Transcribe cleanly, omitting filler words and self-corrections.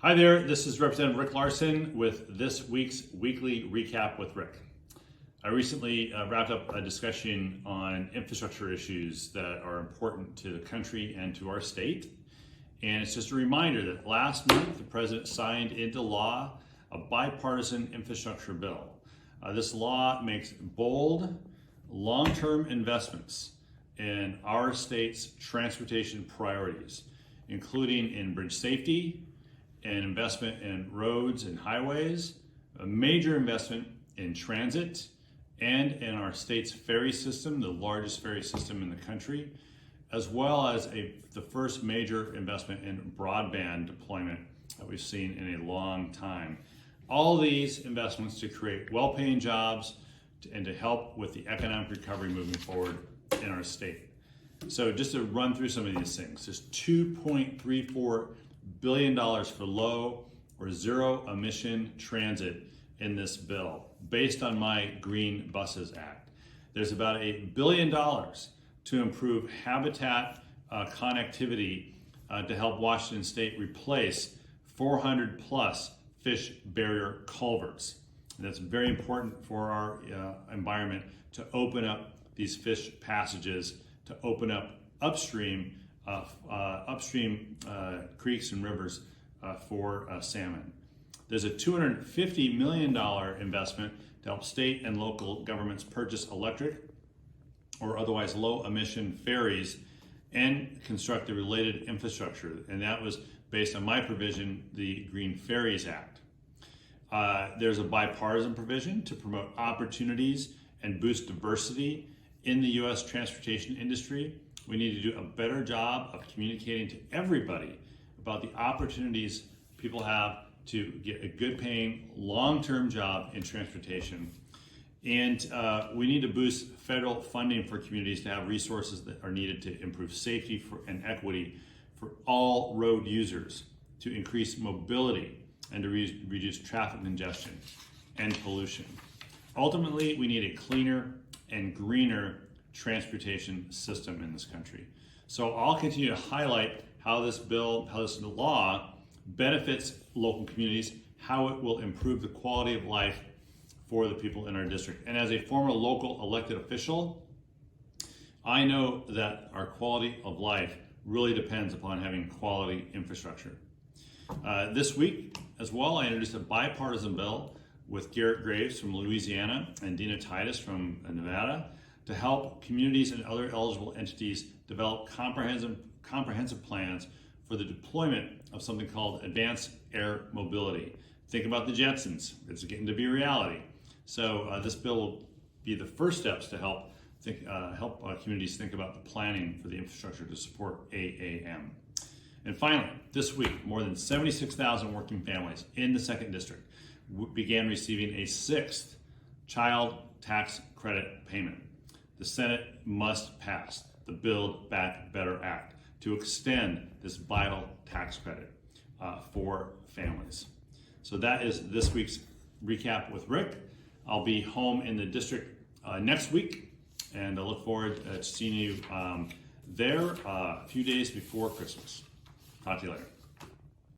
Hi there, this is Representative Rick Larsen with this week's Weekly Recap with Rick. I recently wrapped up a discussion on infrastructure issues that are important to the country and to our state. And it's just a reminder that last month the President signed into law a bipartisan infrastructure bill. This law makes bold, long-term investments in our state's transportation priorities, including in bridge safety, and investment in roads and highways, a major investment in transit, and in our state's ferry system, the largest ferry system in the country, as well as the first major investment in broadband deployment that we've seen in a long time. All these investments to create well-paying jobs and to help with the economic recovery moving forward in our state. So just to run through some of these things, there's $2.34 billion for low or zero emission transit in this bill based on my Green Buses Act. There's about $1 billion to improve habitat connectivity to help Washington State replace 400 plus fish barrier culverts. And that's very important for our environment to open up these fish passages, to open up upstream creeks and rivers for salmon. There's a $250 million investment to help state and local governments purchase electric or otherwise low emission ferries and construct the related infrastructure. And that was based on my provision, the Green Ferries Act. There's a bipartisan provision to promote opportunities and boost diversity in the U.S. transportation industry. We need to do a better job of communicating to everybody about the opportunities people have to get a good paying, long-term job in transportation. And we need to boost federal funding for communities to have resources that are needed to improve safety and equity for all road users, to increase mobility and to reduce traffic congestion and pollution. Ultimately, we need a cleaner and greener transportation system in this country. So I'll continue to highlight how this law benefits local communities, how it will improve the quality of life for the people in our district. And as a former local elected official, I know that our quality of life really depends upon having quality infrastructure. This week as well, I introduced a bipartisan bill with Garrett Graves from Louisiana and Dina Titus from Nevada to help communities and other eligible entities develop comprehensive plans for the deployment of something called advanced air mobility. Think about the Jetsons. It's getting to be a reality. So this bill will be the first steps to help communities think about the planning for the infrastructure to support AAM. And finally, this week, more than 76,000 working families in the 2nd District began receiving a 6th child tax credit payment. The Senate must pass the Build Back Better Act to extend this vital tax credit for families. So that is this week's recap with Rick. I'll be home in the district next week, and I look forward to seeing you there a few days before Christmas. Talk to you later.